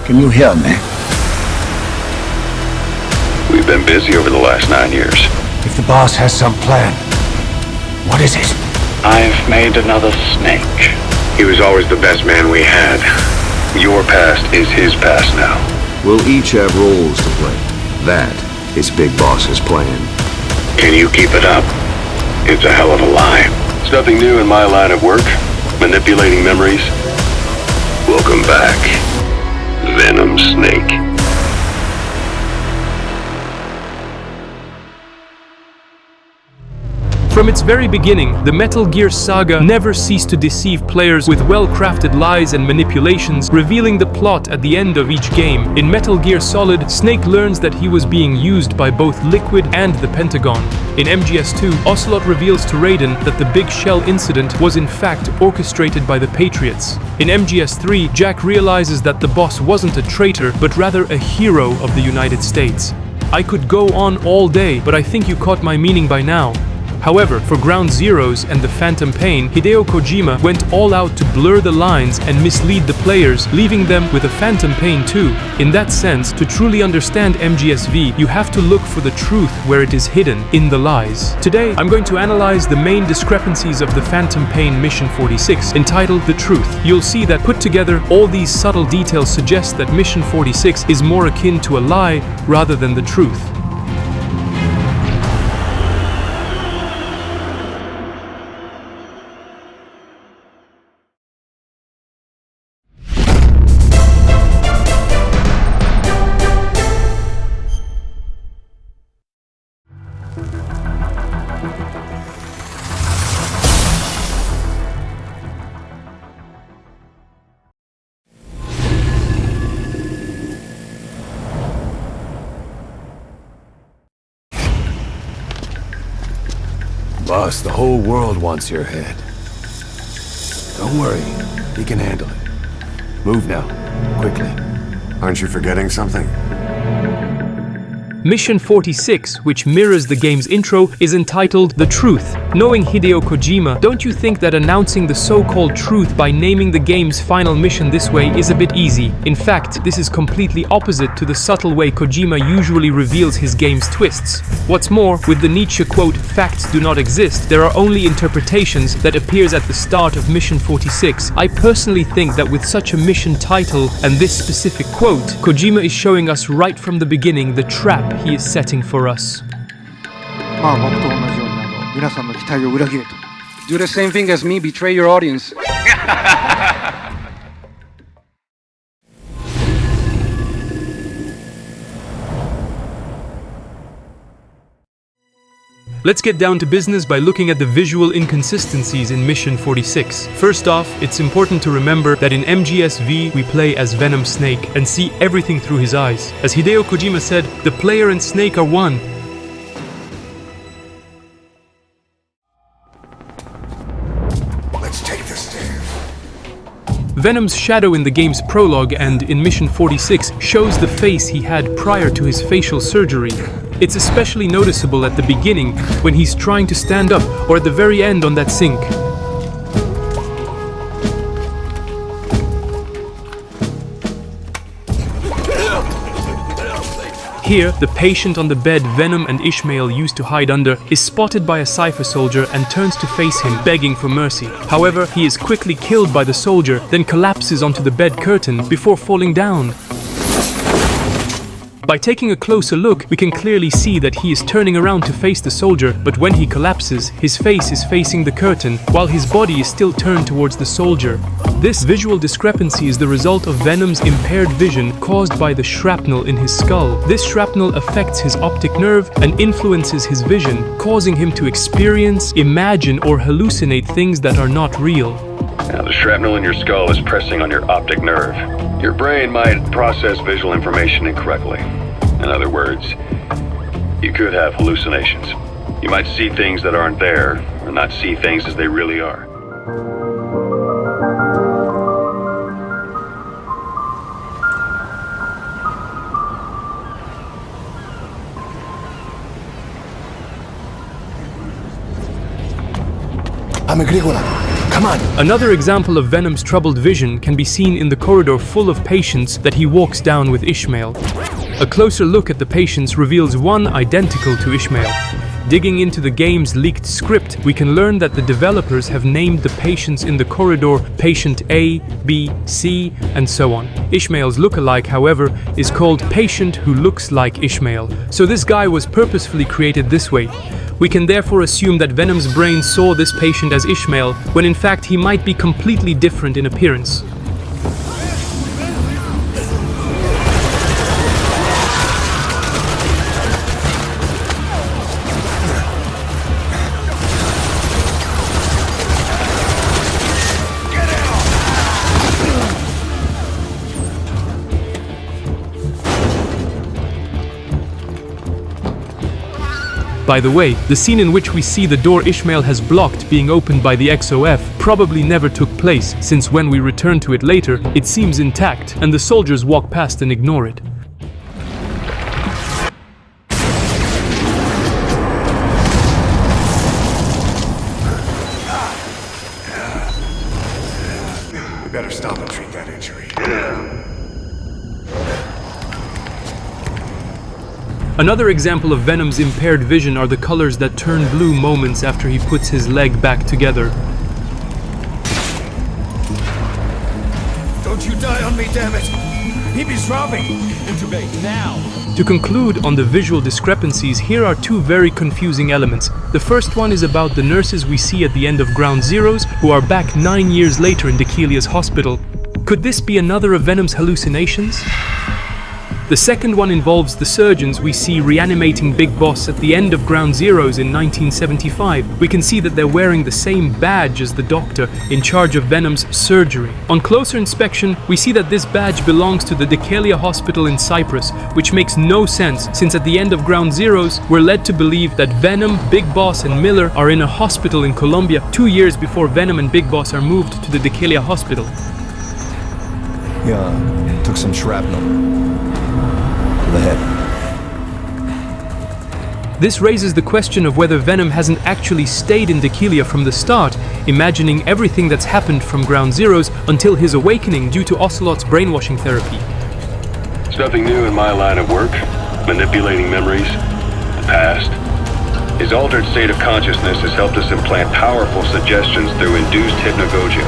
Can you hear me? We've been busy over the last 9 years. If the boss has some plan, what is it? I've made another snake. He was always the best man we had. Your past is his past now. We'll each have roles to play. That is Big Boss's plan. Can you keep it up? It's a hell of a lie. It's nothing new in my line of work. Manipulating memories. Welcome back, Venom Snake. From its very beginning, the Metal Gear saga never ceased to deceive players with well-crafted lies and manipulations, revealing the plot at the end of each game. In Metal Gear Solid, Snake learns that he was being used by both Liquid and the Pentagon. In MGS2, Ocelot reveals to Raiden that the Big Shell incident was in fact orchestrated by the Patriots. In MGS3, Jack realizes that the boss wasn't a traitor, but rather a hero of the United States. I could go on all day, but I think you caught my meaning by now. However, for Ground Zeroes and the Phantom Pain, Hideo Kojima went all out to blur the lines and mislead the players, leaving them with a Phantom Pain too. In that sense, to truly understand MGSV, you have to look for the truth where it is hidden, in the lies. Today, I'm going to analyze the main discrepancies of the Phantom Pain Mission 46, entitled The Truth. You'll see that put together, all these subtle details suggest that Mission 46 is more akin to a lie rather than the truth. Boss, the whole world wants your head. Don't worry, he can handle it. Move now, quickly. Aren't you forgetting something? Mission 46, which mirrors the game's intro, is entitled The Truth. Knowing Hideo Kojima, don't you think that announcing the so-called truth by naming the game's final mission this way is a bit easy? In fact, this is completely opposite to the subtle way Kojima usually reveals his game's twists. What's more, with the Nietzsche quote, "Facts do not exist, there are only interpretations," that appears at the start of Mission 46, I personally think that with such a mission title and this specific quote, Kojima is showing us right from the beginning the trap he is setting for us. Do the same thing as me, betray your audience. Let's get down to business by looking at the visual inconsistencies in Mission 46. First off, it's important to remember that in MGSV we play as Venom Snake and see everything through his eyes. As Hideo Kojima said, the player and Snake are one. Let's take the stairs. Venom's shadow in the game's prologue and in Mission 46 shows the face he had prior to his facial surgery. It's especially noticeable at the beginning when he's trying to stand up, or at the very end on that sink. Here, the patient on the bed Venom and Ishmael used to hide under is spotted by a Cypher soldier and turns to face him, begging for mercy. However, he is quickly killed by the soldier, then collapses onto the bed curtain before falling down. By taking a closer look, we can clearly see that he is turning around to face the soldier, but when he collapses, his face is facing the curtain, while his body is still turned towards the soldier. This visual discrepancy is the result of Venom's impaired vision caused by the shrapnel in his skull. This shrapnel affects his optic nerve and influences his vision, causing him to experience, imagine, or hallucinate things that are not real. Now, the shrapnel in your skull is pressing on your optic nerve. Your brain might process visual information incorrectly. In other words, you could have hallucinations. You might see things that aren't there, or not see things as they really are. I'm agrícola. Come on. Another example of Venom's troubled vision can be seen in the corridor full of patients that he walks down with Ishmael. A closer look at the patients reveals one identical to Ishmael. Digging into the game's leaked script, we can learn that the developers have named the patients in the corridor Patient A, B, C, and so on. Ishmael's lookalike, however, is called Patient Who Looks Like Ishmael, so this guy was purposefully created this way. We can therefore assume that Venom's brain saw this patient as Ishmael, when in fact he might be completely different in appearance. By the way, the scene in which we see the door Ishmael has blocked being opened by the XOF probably never took place, since when we return to it later, it seems intact, and the soldiers walk past and ignore it. We better stop and treat that injury. Another example of Venom's impaired vision are the colors that turn blue moments after he puts his leg back together. Don't you die on me, damn it! He be dropping! Intubate now! To conclude on the visual discrepancies, here are two very confusing elements. The first one is about the nurses we see at the end of Ground Zeroes, who are back 9 years later in Dechelia's hospital. Could this be another of Venom's hallucinations? The second one involves the surgeons we see reanimating Big Boss at the end of Ground Zeroes in 1975. We can see that they're wearing the same badge as the doctor in charge of Venom's surgery. On closer inspection, we see that this badge belongs to the Dechelia Hospital in Cyprus, which makes no sense since at the end of Ground Zeroes, we're led to believe that Venom, Big Boss, and Miller are in a hospital in Colombia 2 years before Venom and Big Boss are moved to the Dechelia Hospital. Yeah, took some shrapnel. The head. This raises the question of whether Venom hasn't actually stayed in Dechelia from the start, imagining everything that's happened from Ground Zeroes until his awakening due to Ocelot's brainwashing therapy. It's nothing new in my line of work. Manipulating memories, the past. His altered state of consciousness has helped us implant powerful suggestions through induced hypnagogia.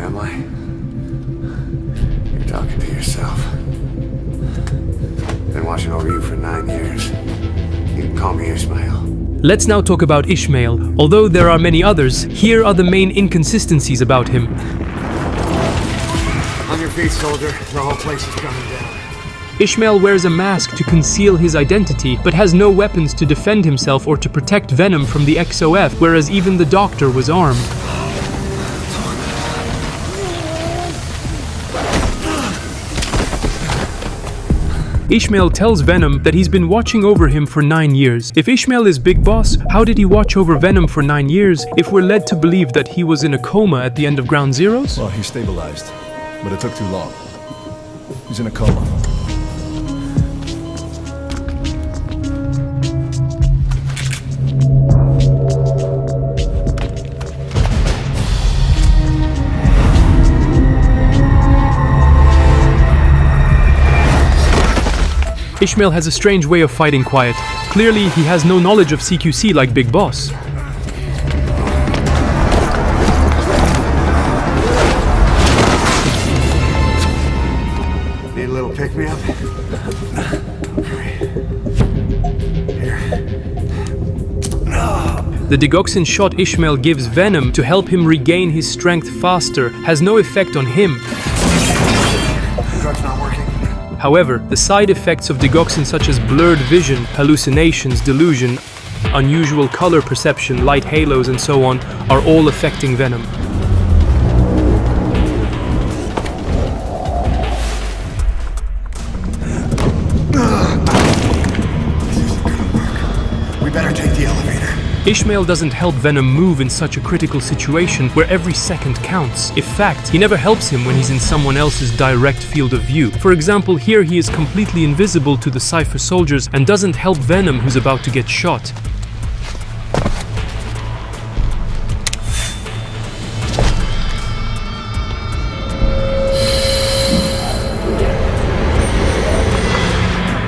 Am I? You're talking to yourself. Been watching over you for 9 years. You can call me Ishmael. Let's now talk about Ishmael. Although there are many others, here are the main inconsistencies about him. On your feet, soldier. The whole place is coming down. Ishmael wears a mask to conceal his identity, but has no weapons to defend himself or to protect Venom from the XOF, whereas even the doctor was armed. Ishmael tells Venom that he's been watching over him for 9 years. If Ishmael is Big Boss, how did he watch over Venom for 9 years if we're led to believe that he was in a coma at the end of Ground Zeroes? Well, he stabilized, but it took too long. He's in a coma. Ishmael has a strange way of fighting quiet. Clearly, he has no knowledge of CQC like Big Boss. Need a little pick-me-up? Here. The digoxin shot Ishmael gives Venom to help him regain his strength faster has no effect on him. Drug's not working. However, the side effects of digoxin such as blurred vision, hallucinations, delusion, unusual color perception, light halos, and so on are all affecting Venom. We better take the Ishmael doesn't help Venom move in such a critical situation where every second counts. In fact, he never helps him when he's in someone else's direct field of view. For example, here he is completely invisible to the Cypher soldiers and doesn't help Venom, who's about to get shot.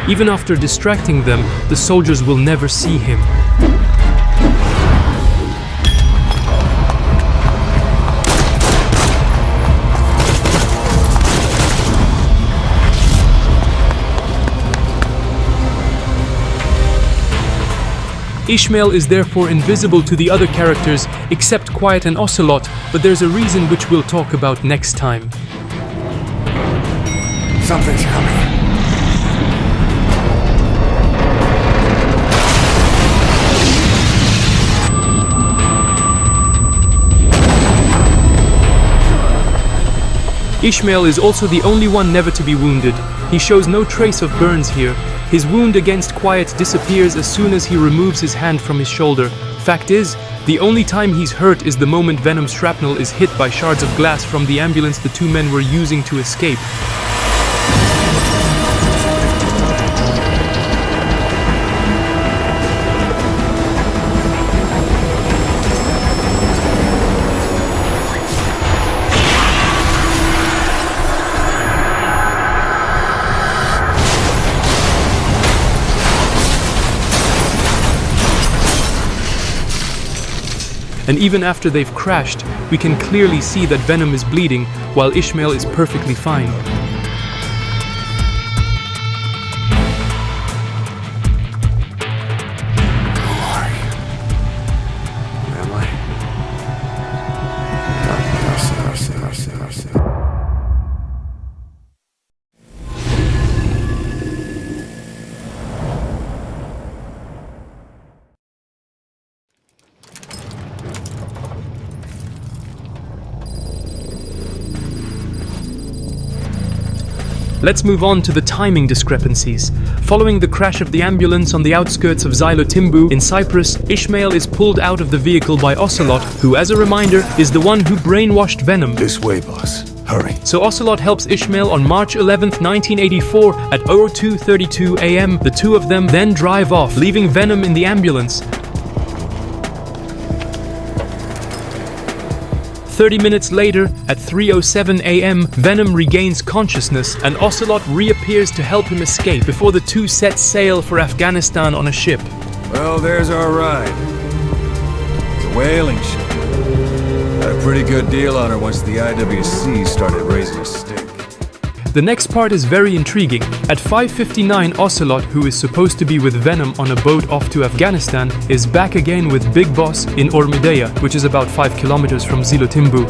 Even after distracting them, the soldiers will never see him. Ishmael is therefore invisible to the other characters except Quiet and Ocelot, but there's a reason which we'll talk about next time. Something's coming. Ishmael is also the only one never to be wounded. He shows no trace of burns here. His wound against Quiet disappears as soon as he removes his hand from his shoulder. Fact is, the only time he's hurt is the moment Venom's shrapnel is hit by shards of glass from the ambulance the two men were using to escape. And even after they've crashed, we can clearly see that Venom is bleeding, while Ishmael is perfectly fine. Who are you? Where am I? Let's move on to the timing discrepancies. Following the crash of the ambulance on the outskirts of Xylotimbu in Cyprus, Ishmael is pulled out of the vehicle by Ocelot, who, as a reminder, is the one who brainwashed Venom. This way, boss. Hurry. So Ocelot helps Ishmael on March 11th, 1984 at 02:32 a.m. The two of them then drive off, leaving Venom in the ambulance. 30 minutes later, at 3:07 a.m., Venom regains consciousness and Ocelot reappears to help him escape before the two set sail for Afghanistan on a ship. Well, there's our ride. It's a whaling ship. Had a pretty good deal on her once the IWC started raising a stink. The next part is very intriguing. At 5:59, Ocelot, who is supposed to be with Venom on a boat off to Afghanistan, is back again with Big Boss in Ormideia, which is about 5 kilometers from Xylotimbu.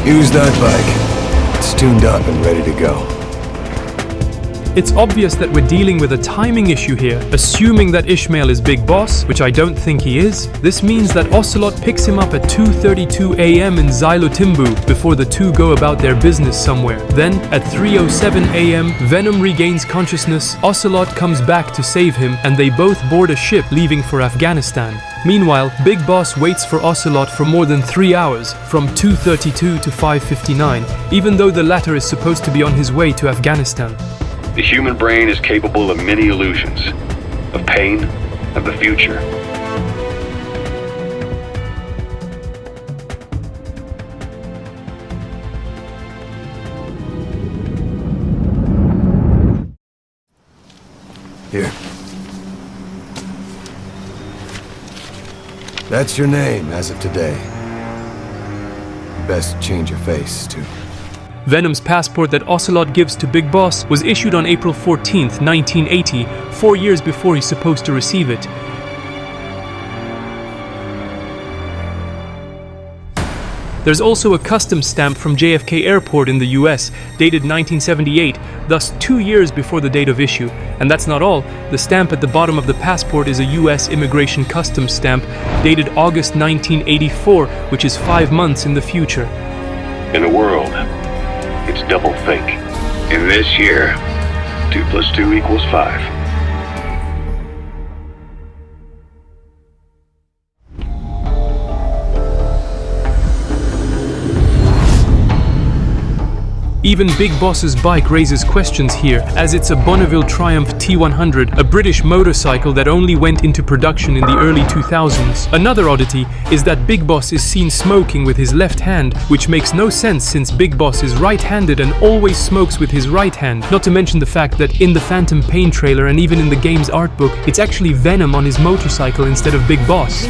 Use that bike. It's tuned up and ready to go. It's obvious that we're dealing with a timing issue here. Assuming that Ishmael is Big Boss, which I don't think he is, this means that Ocelot picks him up at 2:32 a.m. in Xylotimbu before the two go about their business somewhere. Then, at 3:07 a.m., Venom regains consciousness, Ocelot comes back to save him, and they both board a ship leaving for Afghanistan. Meanwhile, Big Boss waits for Ocelot for more than 3 hours, from 2:32 to 5:59, even though the latter is supposed to be on his way to Afghanistan. The human brain is capable of many illusions, of pain, of the future. Here. That's your name as of today. Best change your face, too. Venom's passport that Ocelot gives to Big Boss was issued on April 14th, 1980, 4 years before he's supposed to receive it. There's also a customs stamp from JFK Airport in the US, dated 1978, thus 2 years before the date of issue. And that's not all. The stamp at the bottom of the passport is a US Immigration Customs stamp, dated August 1984, which is 5 months in the future. In a world, it's double think. In this year, 2 + 2 = 5. Even Big Boss's bike raises questions here, as it's a Bonneville Triumph T100, a British motorcycle that only went into production in the early 2000s. Another oddity is that Big Boss is seen smoking with his left hand, which makes no sense since Big Boss is right-handed and always smokes with his right hand. Not to mention the fact that in the Phantom Pain trailer and even in the game's art book, it's actually Venom on his motorcycle instead of Big Boss.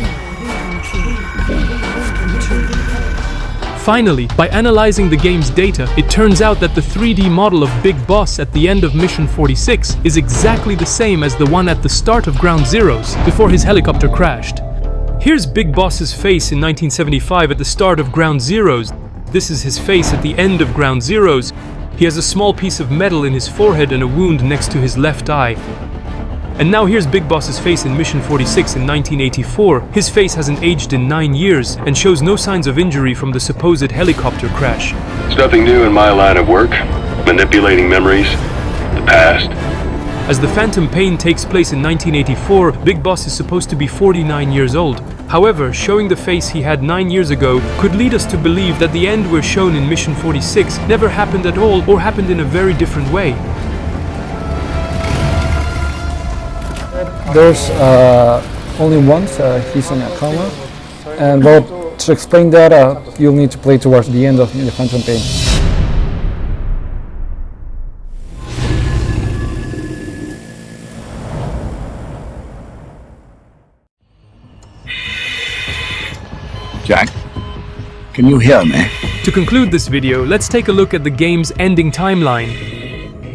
Finally, by analyzing the game's data, it turns out that the 3D model of Big Boss at the end of Mission 46 is exactly the same as the one at the start of Ground Zeroes, before his helicopter crashed. Here's Big Boss's face in 1975 at the start of Ground Zeroes. This is his face at the end of Ground Zeroes. He has a small piece of metal in his forehead and a wound next to his left eye. And now here's Big Boss's face in Mission 46 in 1984. His face hasn't aged in 9 years and shows no signs of injury from the supposed helicopter crash. It's nothing new in my line of work. Manipulating memories, the past. As the Phantom Pain takes place in 1984, Big Boss is supposed to be 49 years old. However, showing the face he had 9 years ago could lead us to believe that the end we're shown in Mission 46 never happened at all or happened in a very different way. There's only once he's in a coma, and well, to explain that, you'll need to play towards the end of the Phantom Pain. Jack, can you hear me? To conclude this video, let's take a look at the game's ending timeline.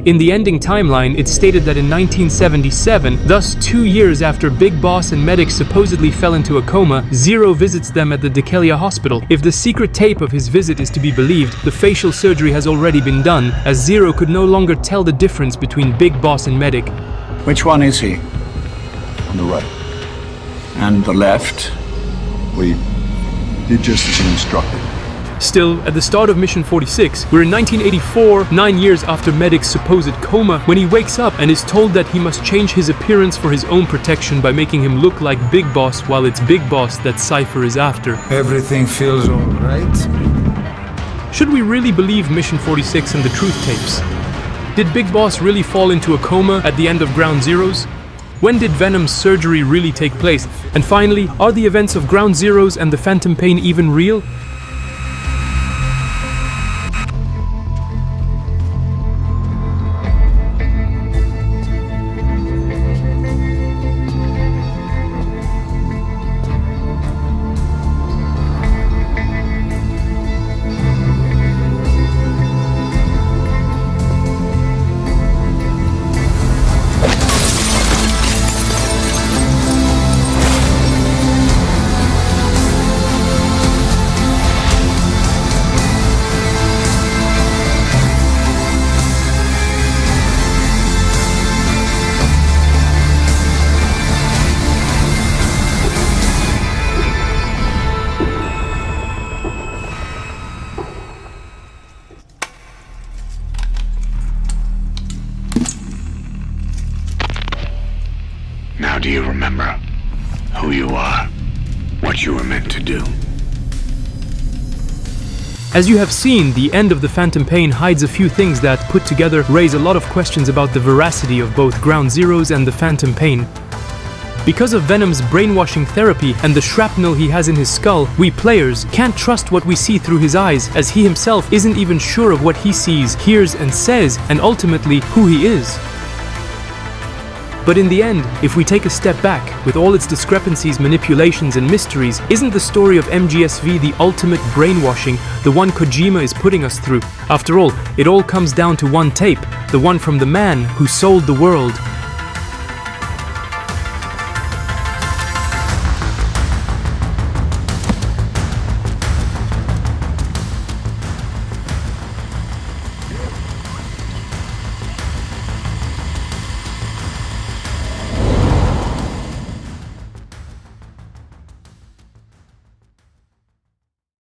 In the ending timeline, it's stated that in 1977, thus 2 years after Big Boss and Medic supposedly fell into a coma, Zero visits them at the Dekelia hospital. If the secret tape of his visit is to be believed, the facial surgery has already been done, as Zero could no longer tell the difference between Big Boss and Medic. Which one is he? On the right. And the left? We did just as instructed. Still, at the start of Mission 46, we're in 1984, 9 years after Medic's supposed coma, when he wakes up and is told that he must change his appearance for his own protection by making him look like Big Boss while it's Big Boss that Cypher is after. Everything feels all right. Should we really believe Mission 46 and the truth tapes? Did Big Boss really fall into a coma at the end of Ground Zeroes? When did Venom's surgery really take place? And finally, are the events of Ground Zeroes and the Phantom Pain even real? Now do you remember who you are? What you were meant to do? As you have seen, the end of the Phantom Pain hides a few things that, put together, raise a lot of questions about the veracity of both Ground Zeroes and the Phantom Pain. Because of Venom's brainwashing therapy and the shrapnel he has in his skull, we players can't trust what we see through his eyes, as he himself isn't even sure of what he sees, hears and says, and ultimately who he is. But in the end, if we take a step back, with all its discrepancies, manipulations and mysteries, isn't the story of MGSV the ultimate brainwashing, the one Kojima is putting us through? After all, it all comes down to one tape, the one from the man who sold the world